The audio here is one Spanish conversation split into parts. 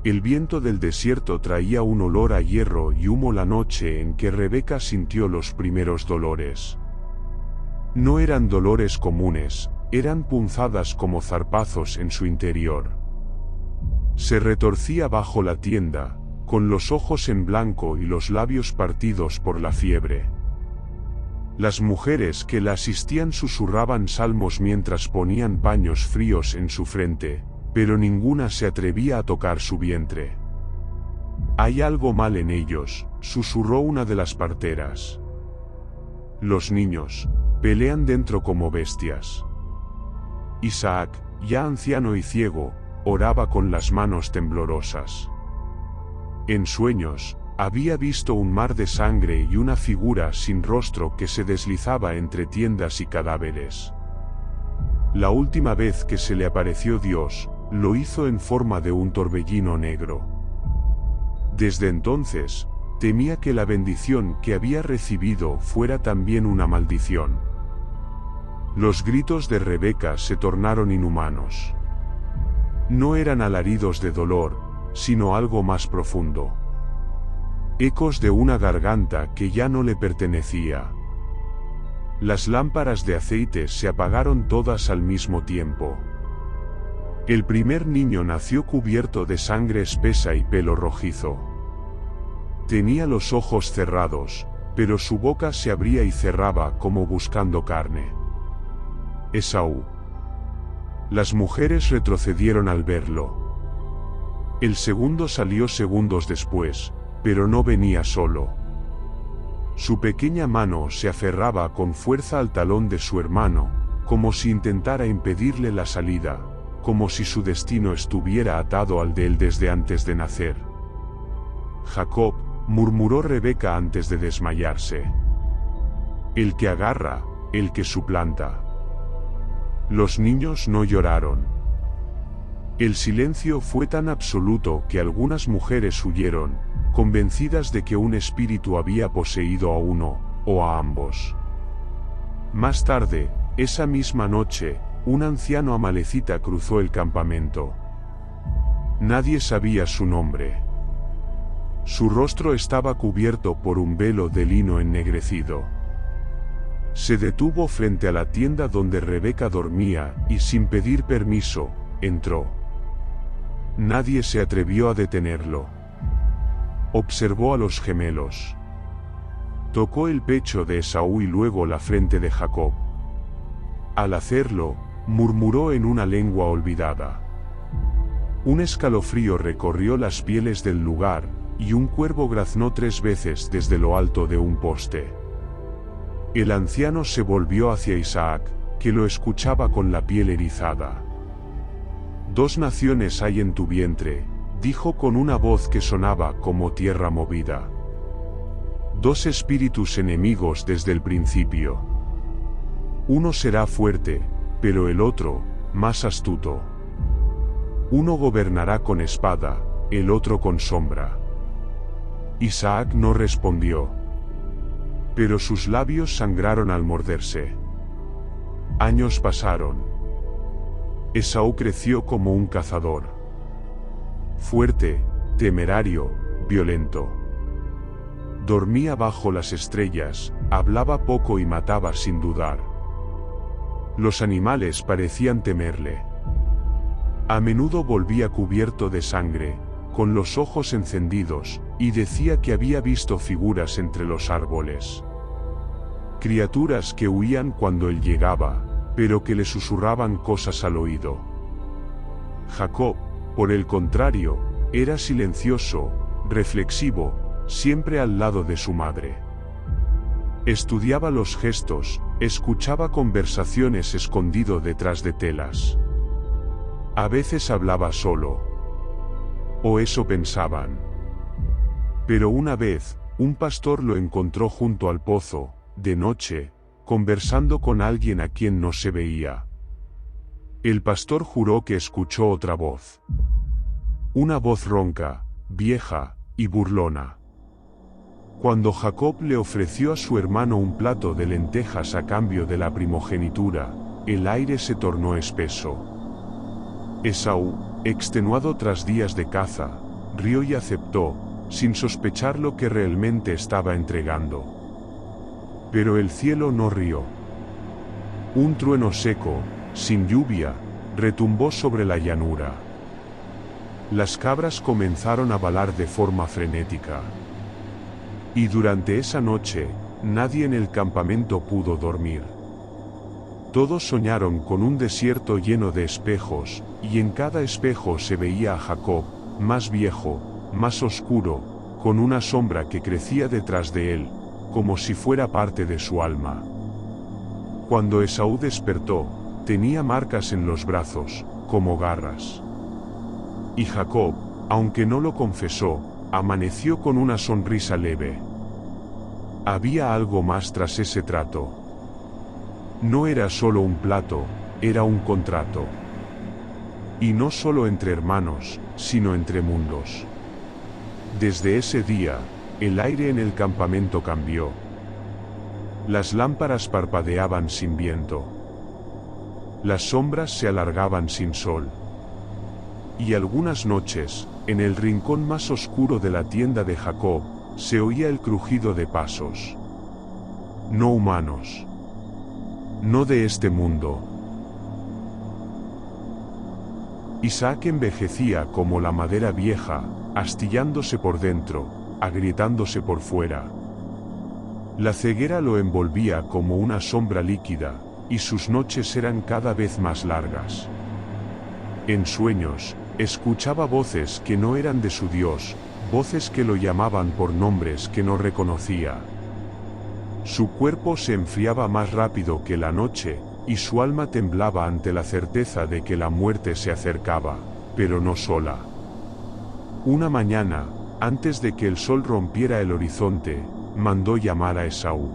El viento del desierto traía un olor a hierro y humo la noche en que Rebeca sintió los primeros dolores. No eran dolores comunes, eran punzadas como zarpazos en su interior. Se retorcía bajo la tienda, con los ojos en blanco y los labios partidos por la fiebre. Las mujeres que la asistían susurraban salmos mientras ponían paños fríos en su frente, pero ninguna se atrevía a tocar su vientre. «Hay algo mal en ellos», susurró una de las parteras. «Los niños pelean dentro como bestias». Isaac, ya anciano y ciego, oraba con las manos temblorosas. En sueños, había visto un mar de sangre y una figura sin rostro que se deslizaba entre tiendas y cadáveres. La última vez que se le apareció Dios, lo hizo en forma de un torbellino negro. Desde entonces, temía que la bendición que había recibido fuera también una maldición. Los gritos de Rebeca se tornaron inhumanos. No eran alaridos de dolor, sino algo más profundo. Ecos de una garganta que ya no le pertenecía. Las lámparas de aceite se apagaron todas al mismo tiempo. El primer niño nació cubierto de sangre espesa y pelo rojizo. Tenía los ojos cerrados, pero su boca se abría y cerraba como buscando carne. Esaú. Las mujeres retrocedieron al verlo. El segundo salió segundos después, pero no venía solo. Su pequeña mano se aferraba con fuerza al talón de su hermano, como si intentara impedirle la salida, como si su destino estuviera atado al de él desde antes de nacer. Jacob, murmuró Rebeca antes de desmayarse. El que agarra, el que suplanta. Los niños no lloraron. El silencio fue tan absoluto que algunas mujeres huyeron, convencidas de que un espíritu había poseído a uno, o a ambos. Más tarde, esa misma noche, un anciano amalecita cruzó el campamento. Nadie sabía su nombre. Su rostro estaba cubierto por un velo de lino ennegrecido. Se detuvo frente a la tienda donde Rebeca dormía y sin pedir permiso, entró. Nadie se atrevió a detenerlo. Observó a los gemelos. Tocó el pecho de Esaú y luego la frente de Jacob. Al hacerlo, murmuró en una lengua olvidada. Un escalofrío recorrió las pieles del lugar, y un cuervo graznó 3 veces desde lo alto de un poste. El anciano se volvió hacia Isaac, que lo escuchaba con la piel erizada. 2 naciones hay en tu vientre, dijo con una voz que sonaba como tierra movida. 2 espíritus enemigos desde el principio. Uno será fuerte, pero el otro, más astuto. Uno gobernará con espada, el otro con sombra. Isaac no respondió. Pero sus labios sangraron al morderse. Años pasaron. Esaú creció como un cazador. Fuerte, temerario, violento. Dormía bajo las estrellas, hablaba poco y mataba sin dudar. Los animales parecían temerle. A menudo volvía cubierto de sangre, con los ojos encendidos, y decía que había visto figuras entre los árboles. Criaturas que huían cuando él llegaba, pero que le susurraban cosas al oído. Jacob, por el contrario, era silencioso, reflexivo, siempre al lado de su madre. Estudiaba los gestos, escuchaba conversaciones escondido detrás de telas. A veces hablaba solo. O eso pensaban. Pero una vez, un pastor lo encontró junto al pozo, de noche, conversando con alguien a quien no se veía. El pastor juró que escuchó otra voz. Una voz ronca, vieja y burlona. Cuando Jacob le ofreció a su hermano un plato de lentejas a cambio de la primogenitura, el aire se tornó espeso. Esaú, extenuado tras días de caza, rió y aceptó, sin sospechar lo que realmente estaba entregando. Pero el cielo no rió. Un trueno seco, sin lluvia, retumbó sobre la llanura. Las cabras comenzaron a balar de forma frenética. Y durante esa noche, nadie en el campamento pudo dormir. Todos soñaron con un desierto lleno de espejos, y en cada espejo se veía a Jacob, más viejo, más oscuro, con una sombra que crecía detrás de él, como si fuera parte de su alma. Cuando Esaú despertó, tenía marcas en los brazos, como garras. Y Jacob, aunque no lo confesó, amaneció con una sonrisa leve. Había algo más tras ese trato. No era solo un plato, era un contrato. Y no solo entre hermanos, sino entre mundos. Desde ese día, el aire en el campamento cambió. Las lámparas parpadeaban sin viento. Las sombras se alargaban sin sol. Y algunas noches, en el rincón más oscuro de la tienda de Jacob, se oía el crujido de pasos. No humanos. No de este mundo. Isaac envejecía como la madera vieja, astillándose por dentro, agrietándose por fuera. La ceguera lo envolvía como una sombra líquida, y sus noches eran cada vez más largas. En sueños, escuchaba voces que no eran de su Dios, voces que lo llamaban por nombres que no reconocía. Su cuerpo se enfriaba más rápido que la noche, y su alma temblaba ante la certeza de que la muerte se acercaba, pero no sola. Una mañana, antes de que el sol rompiera el horizonte, mandó llamar a Esaú.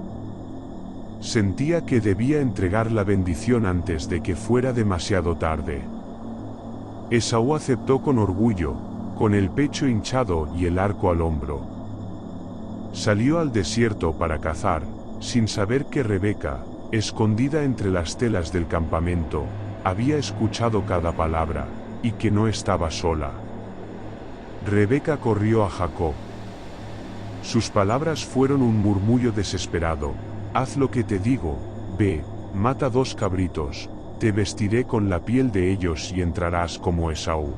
Sentía que debía entregar la bendición antes de que fuera demasiado tarde. Esaú aceptó con orgullo, con el pecho hinchado y el arco al hombro. Salió al desierto para cazar, sin saber que Rebeca, escondida entre las telas del campamento, había escuchado cada palabra, y que no estaba sola. Rebeca corrió a Jacob. Sus palabras fueron un murmullo desesperado: haz lo que te digo, ve, mata 2 cabritos, te vestiré con la piel de ellos y entrarás como Esaú.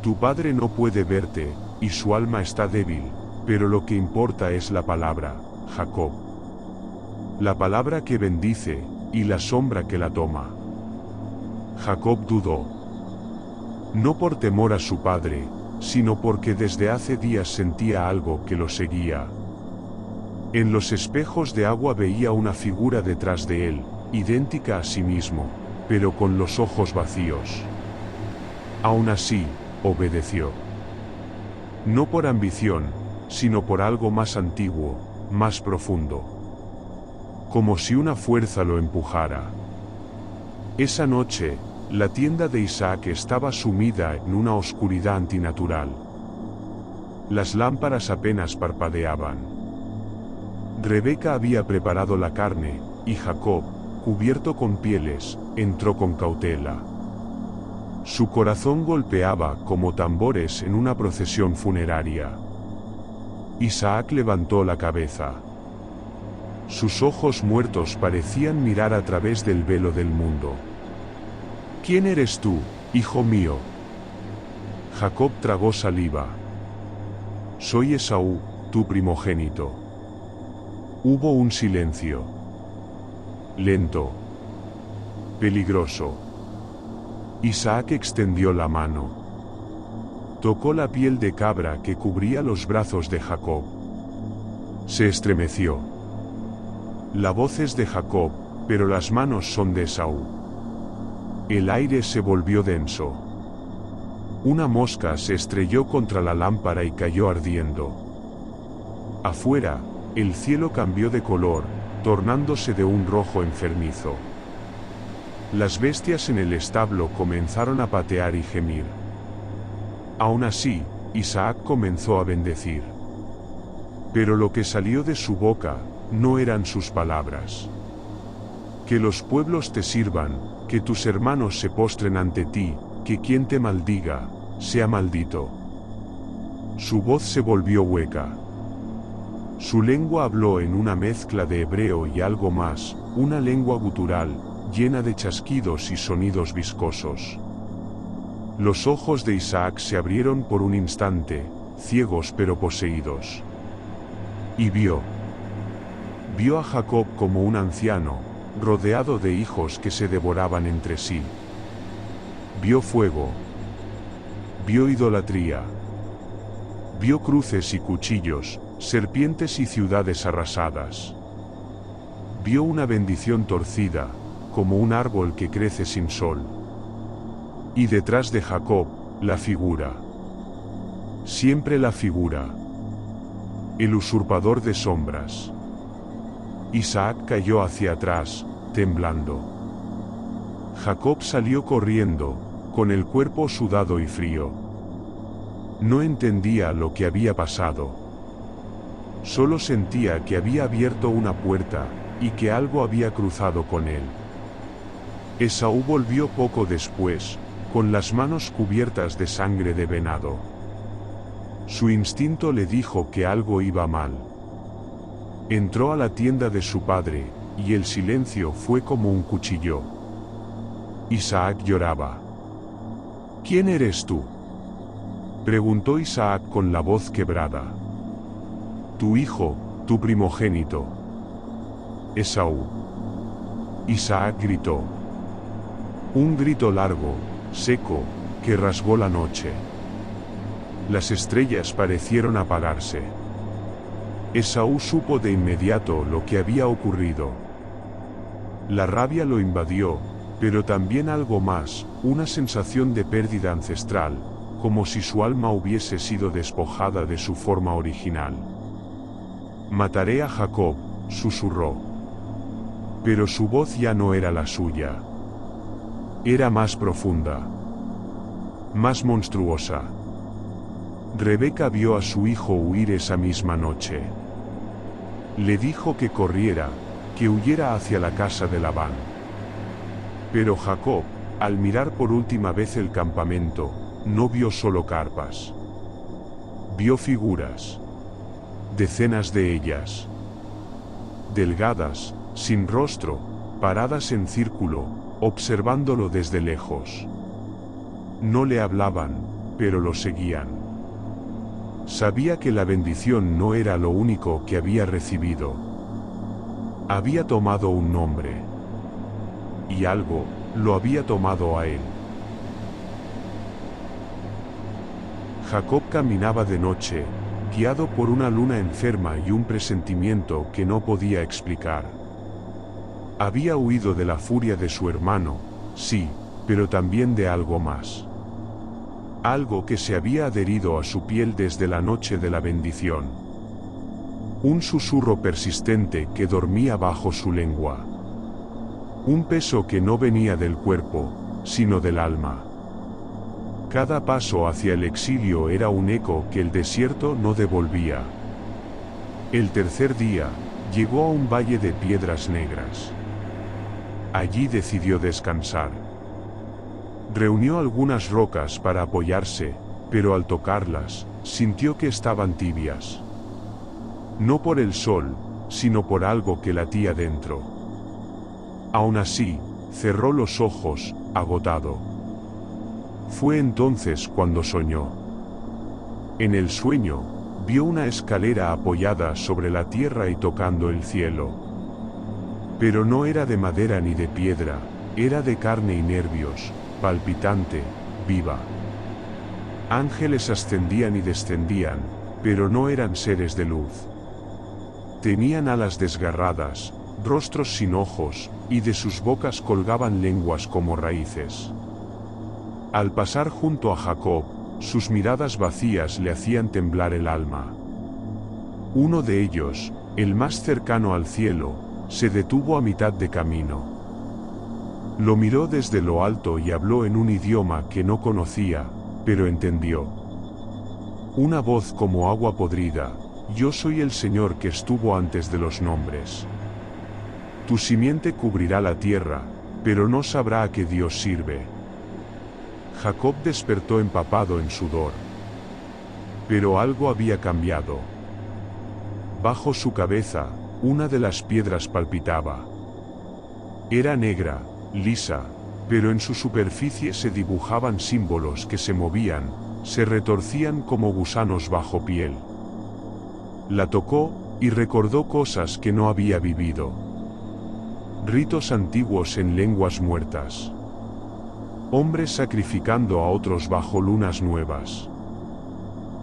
Tu padre no puede verte, y su alma está débil, pero lo que importa es la palabra, Jacob. La palabra que bendice, y la sombra que la toma. Jacob dudó. No por temor a su padre, sino porque desde hace días sentía algo que lo seguía. En los espejos de agua veía una figura detrás de él, idéntica a sí mismo, pero con los ojos vacíos. Aún así, obedeció. No por ambición, sino por algo más antiguo, más profundo. Como si una fuerza lo empujara. Esa noche, la tienda de Isaac estaba sumida en una oscuridad antinatural. Las lámparas apenas parpadeaban. Rebeca había preparado la carne, y Jacob, cubierto con pieles, entró con cautela. Su corazón golpeaba como tambores en una procesión funeraria. Isaac levantó la cabeza. Sus ojos muertos parecían mirar a través del velo del mundo. ¿Quién eres tú, hijo mío? Jacob tragó saliva. Soy Esaú, tu primogénito. Hubo un silencio. Lento. Peligroso. Isaac extendió la mano. Tocó la piel de cabra que cubría los brazos de Jacob. Se estremeció. La voz es de Jacob, pero las manos son de Esaú. El aire se volvió denso. Una mosca se estrelló contra la lámpara y cayó ardiendo. Afuera, el cielo cambió de color, tornándose de un rojo enfermizo. Las bestias en el establo comenzaron a patear y gemir. Aún así, Isaac comenzó a bendecir. Pero lo que salió de su boca no eran sus palabras. Que los pueblos te sirvan, que tus hermanos se postren ante ti, que quien te maldiga, sea maldito. Su voz se volvió hueca. Su lengua habló en una mezcla de hebreo y algo más, una lengua gutural, llena de chasquidos y sonidos viscosos. Los ojos de Isaac se abrieron por un instante, ciegos pero poseídos. Y vio a Jacob como un anciano, rodeado de hijos que se devoraban entre sí. Vio fuego. Vio idolatría. Vio cruces y cuchillos, serpientes y ciudades arrasadas. Vio una bendición torcida, como un árbol que crece sin sol. Y detrás de Jacob, la figura. Siempre la figura. El usurpador de sombras. Isaac cayó hacia atrás, temblando. Jacob salió corriendo, con el cuerpo sudado y frío. No entendía lo que había pasado. Solo sentía que había abierto una puerta, y que algo había cruzado con él. Esaú volvió poco después, con las manos cubiertas de sangre de venado. Su instinto le dijo que algo iba mal. Entró a la tienda de su padre, y el silencio fue como un cuchillo. Isaac lloraba. ¿Quién eres tú?, preguntó Isaac con la voz quebrada. Tu hijo, tu primogénito. Esaú. Isaac gritó. Un grito largo, seco, que rasgó la noche. Las estrellas parecieron apagarse. Esaú supo de inmediato lo que había ocurrido. La rabia lo invadió, pero también algo más, una sensación de pérdida ancestral, como si su alma hubiese sido despojada de su forma original. Mataré a Jacob, susurró. Pero su voz ya no era la suya. Era más profunda. Más monstruosa. Rebeca vio a su hijo huir esa misma noche. Le dijo que corriera, que huyera hacia la casa de Labán. Pero Jacob, al mirar por última vez el campamento, no vio solo carpas. Vio figuras. Decenas de ellas. Delgadas, sin rostro, paradas en círculo, observándolo desde lejos. No le hablaban, pero lo seguían. Sabía que la bendición no era lo único que había recibido. Había tomado un nombre. Y algo, lo había tomado a él. Jacob caminaba de noche, guiado por una luna enferma y un presentimiento que no podía explicar. Había huido de la furia de su hermano, sí, pero también de algo más. Algo que se había adherido a su piel desde la noche de la bendición. Un susurro persistente que dormía bajo su lengua. Un peso que no venía del cuerpo, sino del alma. Cada paso hacia el exilio era un eco que el desierto no devolvía. El tercer día, llegó a un valle de piedras negras. Allí decidió descansar. Reunió algunas rocas para apoyarse, pero al tocarlas, sintió que estaban tibias. No por el sol, sino por algo que latía dentro. Aún así, cerró los ojos, agotado. Fue entonces cuando soñó. En el sueño, vio una escalera apoyada sobre la tierra y tocando el cielo. Pero no era de madera ni de piedra, era de carne y nervios, palpitante, viva. Ángeles ascendían y descendían, pero no eran seres de luz. Tenían alas desgarradas, rostros sin ojos, y de sus bocas colgaban lenguas como raíces. Al pasar junto a Jacob, sus miradas vacías le hacían temblar el alma. Uno de ellos, el más cercano al cielo, se detuvo a mitad de camino. Lo miró desde lo alto y habló en un idioma que no conocía, pero entendió. Una voz como agua podrida: yo soy el Señor que estuvo antes de los nombres. Tu simiente cubrirá la tierra, pero no sabrá a qué Dios sirve. Jacob despertó empapado en sudor. Pero algo había cambiado. Bajo su cabeza, una de las piedras palpitaba. Era negra, lisa, pero en su superficie se dibujaban símbolos que se movían, se retorcían como gusanos bajo piel. La tocó, y recordó cosas que no había vivido. Ritos antiguos en lenguas muertas. Hombres sacrificando a otros bajo lunas nuevas.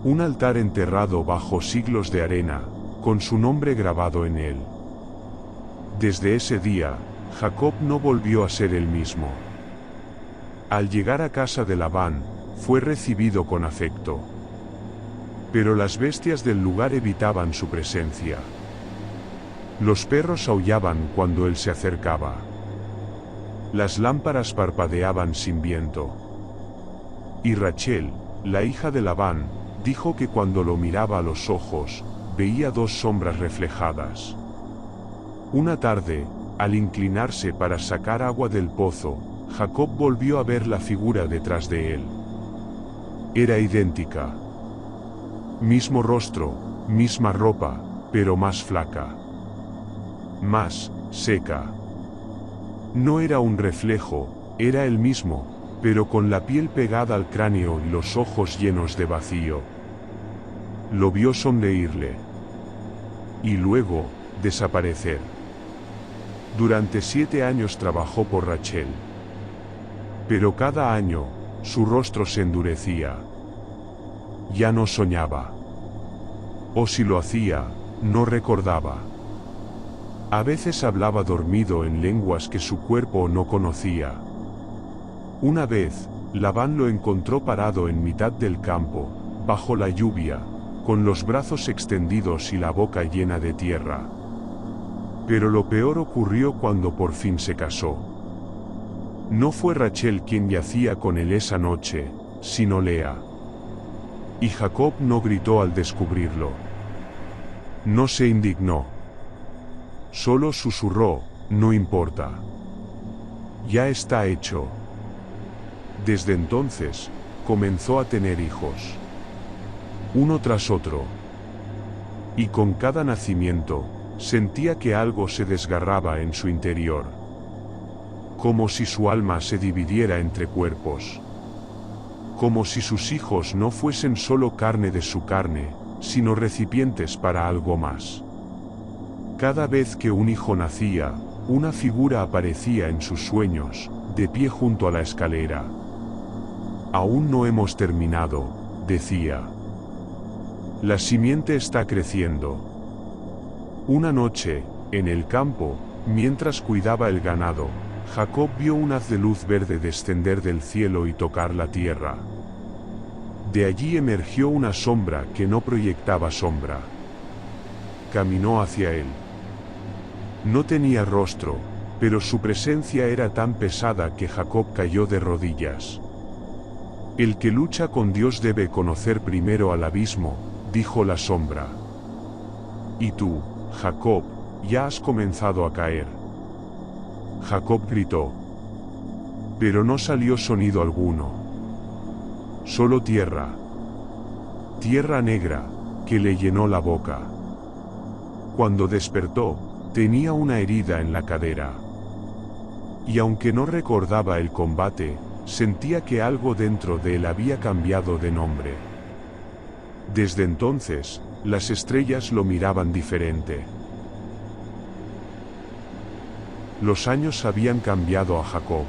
Un altar enterrado bajo siglos de arena, con su nombre grabado en él. Desde ese día, Jacob no volvió a ser el mismo. Al llegar a casa de Labán, fue recibido con afecto. Pero las bestias del lugar evitaban su presencia. Los perros aullaban cuando él se acercaba. Las lámparas parpadeaban sin viento. Y Rachel, la hija de Labán, dijo que cuando lo miraba a los ojos, veía dos sombras reflejadas. Una tarde, al inclinarse para sacar agua del pozo, Jacob volvió a ver la figura detrás de él. Era idéntica. Mismo rostro, misma ropa, pero más flaca. Más seca. No era un reflejo, era el mismo, pero con la piel pegada al cráneo y los ojos llenos de vacío. Lo vio sonreírle. Y luego, desaparecer. Durante 7 años trabajó por Rachel. Pero cada año, su rostro se endurecía. Ya no soñaba. O si lo hacía, no recordaba. A veces hablaba dormido en lenguas que su cuerpo no conocía. Una vez, Labán lo encontró parado en mitad del campo, bajo la lluvia, con los brazos extendidos y la boca llena de tierra. Pero lo peor ocurrió cuando por fin se casó. No fue Rachel quien yacía con él esa noche, sino Lea. Y Jacob no gritó al descubrirlo. No se indignó. Solo susurró, no importa. Ya está hecho. Desde entonces, comenzó a tener hijos. Uno tras otro. Y con cada nacimiento, sentía que algo se desgarraba en su interior. Como si su alma se dividiera entre cuerpos. Como si sus hijos no fuesen solo carne de su carne, sino recipientes para algo más. Cada vez que un hijo nacía, una figura aparecía en sus sueños, de pie junto a la escalera. Aún no hemos terminado, decía. La simiente está creciendo. Una noche, en el campo, mientras cuidaba el ganado, Jacob vio un haz de luz verde descender del cielo y tocar la tierra. De allí emergió una sombra que no proyectaba sombra. Caminó hacia él. No tenía rostro, pero su presencia era tan pesada que Jacob cayó de rodillas. El que lucha con Dios debe conocer primero al abismo, dijo la sombra. Y tú, Jacob, ya has comenzado a caer. Jacob gritó. Pero no salió sonido alguno. Solo tierra. Tierra negra, que le llenó la boca. Cuando despertó, tenía una herida en la cadera. Y aunque no recordaba el combate, sentía que algo dentro de él había cambiado de nombre. Desde entonces, las estrellas lo miraban diferente. Los años habían cambiado a Jacob.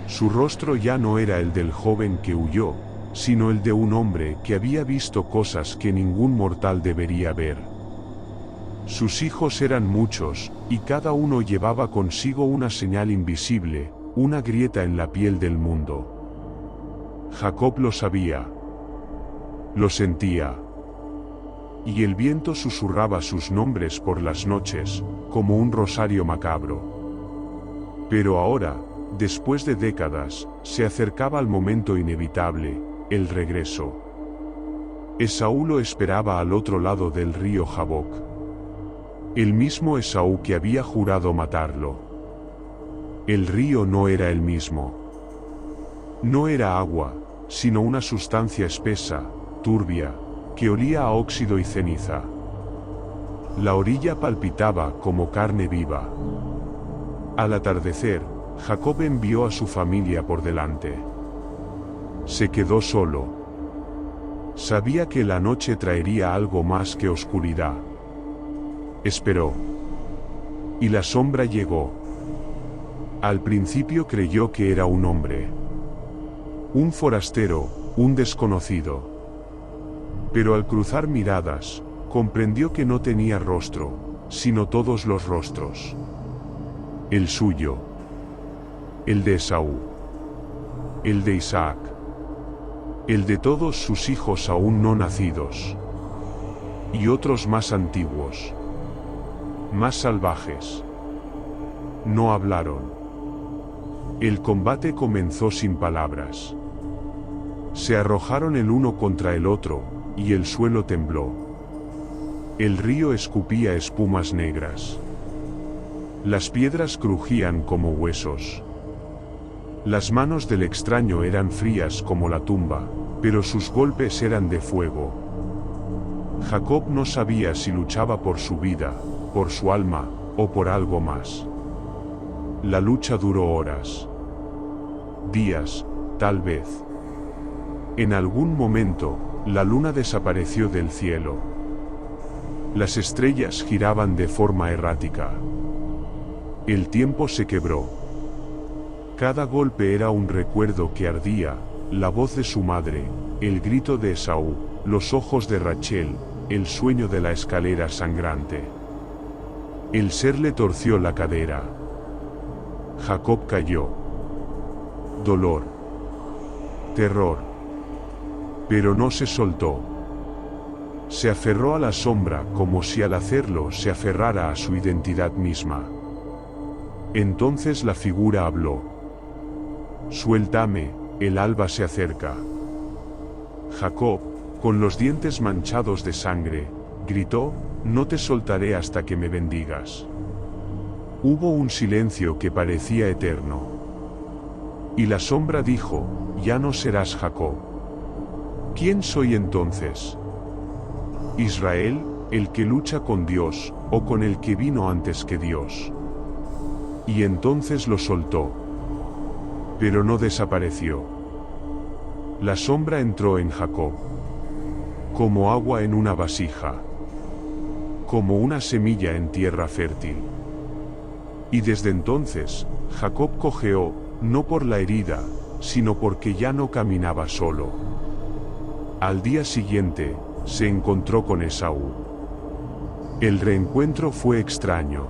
Su rostro ya no era el del joven que huyó, sino el de un hombre que había visto cosas que ningún mortal debería ver. Sus hijos eran muchos, y cada uno llevaba consigo una señal invisible, una grieta en la piel del mundo. Jacob lo sabía. Lo sentía. Y el viento susurraba sus nombres por las noches, como un rosario macabro. Pero ahora, después de décadas, se acercaba al momento inevitable, el regreso. Esaú lo esperaba al otro lado del río Jaboc. El mismo Esaú que había jurado matarlo. El río no era el mismo. No era agua, sino una sustancia espesa, turbia, que olía a óxido y ceniza. La orilla palpitaba como carne viva. Al atardecer, Jacob envió a su familia por delante. Se quedó solo. Sabía que la noche traería algo más que oscuridad. Esperó. Y la sombra llegó. Al principio creyó que era un hombre. Un forastero, un desconocido. Pero al cruzar miradas, comprendió que no tenía rostro, sino todos los rostros. El suyo. El de Esaú. El de Isaac. El de todos sus hijos aún no nacidos. Y otros más antiguos. Más salvajes. No hablaron. El combate comenzó sin palabras. Se arrojaron el uno contra el otro, y el suelo tembló. El río escupía espumas negras. Las piedras crujían como huesos. Las manos del extraño eran frías como la tumba, pero sus golpes eran de fuego. Jacob no sabía si luchaba por su vida, por su alma, o por algo más. La lucha duró horas. Días, tal vez. En algún momento, la luna desapareció del cielo. Las estrellas giraban de forma errática. El tiempo se quebró. Cada golpe era un recuerdo que ardía, la voz de su madre, el grito de Esaú, los ojos de Rachel, el sueño de la escalera sangrante. El ser le torció la cadera. Jacob cayó. Dolor. Terror. Pero no se soltó. Se aferró a la sombra como si al hacerlo se aferrara a su identidad misma. Entonces la figura habló. Suéltame, el alba se acerca. Jacob, con los dientes manchados de sangre, gritó, no te soltaré hasta que me bendigas. Hubo un silencio que parecía eterno. Y la sombra dijo, ya no serás Jacob. ¿Quién soy entonces? ¿Israel, el que lucha con Dios, o con el que vino antes que Dios? Y entonces lo soltó. Pero no desapareció. La sombra entró en Jacob. Como agua en una vasija. Como una semilla en tierra fértil. Y desde entonces, Jacob cojeó, no por la herida, sino porque ya no caminaba solo. Al día siguiente, se encontró con Esaú. El reencuentro fue extraño.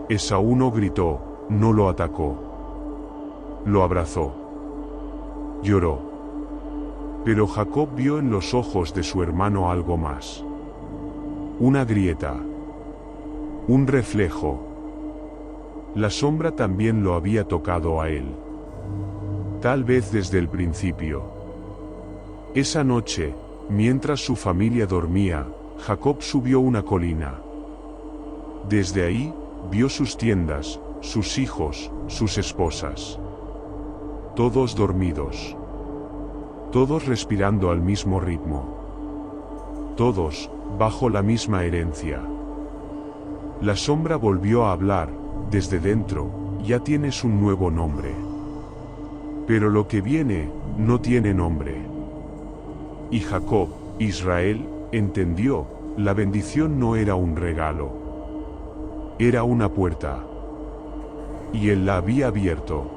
Esaú no gritó, no lo atacó. Lo abrazó. Lloró. Pero Jacob vio en los ojos de su hermano algo más. Una grieta. Un reflejo. La sombra también lo había tocado a él. Tal vez desde el principio. Esa noche, mientras su familia dormía, Jacob subió una colina. Desde ahí, vio sus tiendas, sus hijos, sus esposas. Todos dormidos. Todos respirando al mismo ritmo. Todos, bajo la misma herencia. La sombra volvió a hablar, desde dentro, ya tienes un nuevo nombre. Pero lo que viene, no tiene nombre. Y Jacob, Israel, entendió, la bendición no era un regalo. Era una puerta. Y él la había abierto.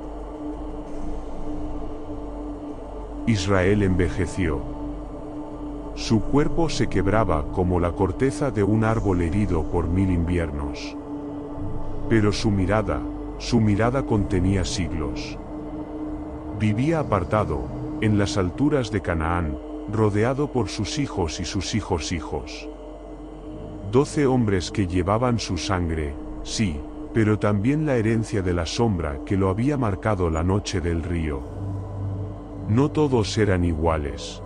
Israel envejeció. Su cuerpo se quebraba como la corteza de un árbol herido por 1000 inviernos. Pero su mirada contenía siglos. Vivía apartado, en las alturas de Canaán, rodeado por sus hijos y sus hijos' hijos. 12 hombres que llevaban su sangre, sí, pero también la herencia de la sombra que lo había marcado la noche del río. No todos eran iguales.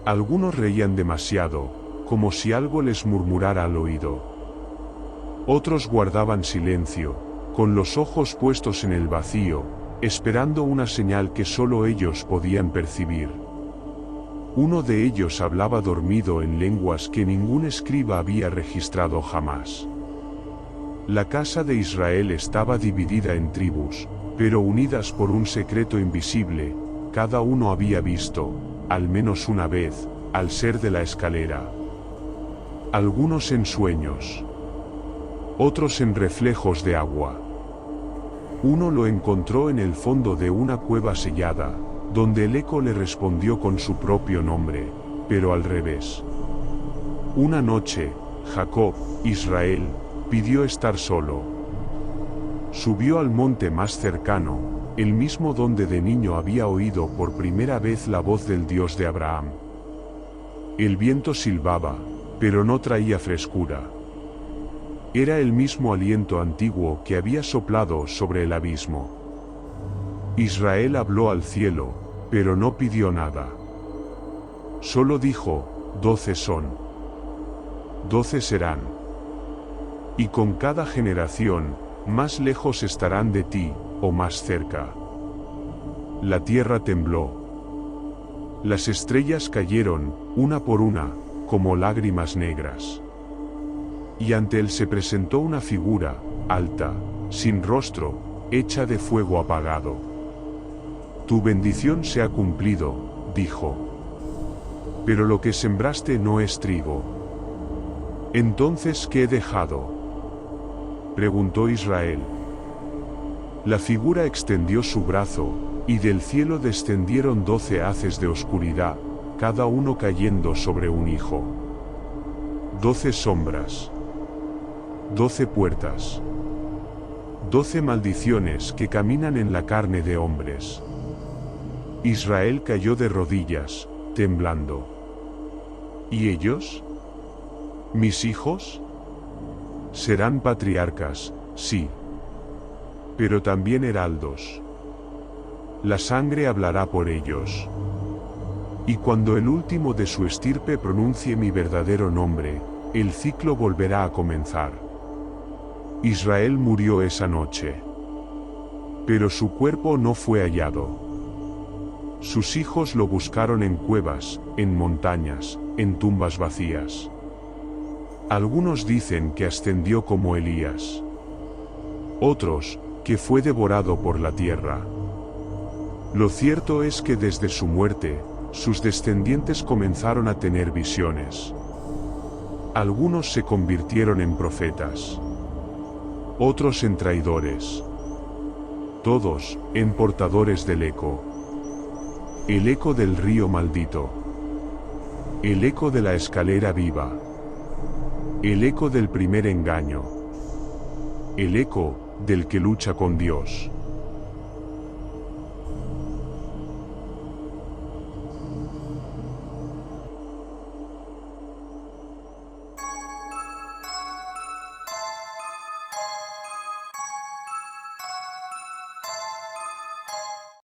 Algunos reían demasiado, como si algo les murmurara al oído. Otros guardaban silencio, con los ojos puestos en el vacío, esperando una señal que solo ellos podían percibir. Uno de ellos hablaba dormido en lenguas que ningún escriba había registrado jamás. La casa de Israel estaba dividida en tribus, pero unidas por un secreto invisible. Cada uno había visto, al menos una vez, al ser de la escalera. Algunos en sueños, otros en reflejos de agua. Uno lo encontró en el fondo de una cueva sellada, donde el eco le respondió con su propio nombre, pero al revés. Una noche, Jacob, Israel, pidió estar solo. Subió al monte más cercano, el mismo donde de niño había oído por primera vez la voz del Dios de Abraham. El viento silbaba, pero no traía frescura. Era el mismo aliento antiguo que había soplado sobre el abismo. Israel habló al cielo, pero no pidió nada. Solo dijo: 12 son. 12 serán. Y con cada generación, más lejos estarán de ti, o más cerca. La tierra tembló. Las estrellas cayeron, una por una, como lágrimas negras. Y ante él se presentó una figura, alta, sin rostro, hecha de fuego apagado. Tu bendición se ha cumplido, dijo. Pero lo que sembraste no es trigo. Entonces, ¿qué he dejado?, preguntó Israel. La figura extendió su brazo, y del cielo descendieron 12 haces de oscuridad, cada uno cayendo sobre un hijo. 12 sombras. 12 puertas. 12 maldiciones que caminan en la carne de hombres. Israel cayó de rodillas, temblando. ¿Y ellos? ¿Mis hijos? Serán patriarcas, sí. Pero también heraldos. La sangre hablará por ellos. Y cuando el último de su estirpe pronuncie mi verdadero nombre, el ciclo volverá a comenzar. Israel murió esa noche. Pero su cuerpo no fue hallado. Sus hijos lo buscaron en cuevas, en montañas, en tumbas vacías. Algunos dicen que ascendió como Elías. Otros, que fue devorado por la tierra. Lo cierto es que desde su muerte, sus descendientes comenzaron a tener visiones. Algunos se convirtieron en profetas. Otros en traidores. Todos, en portadores del eco. El eco del río maldito. El eco de la escalera viva. El eco del primer engaño. El eco del que lucha con Dios.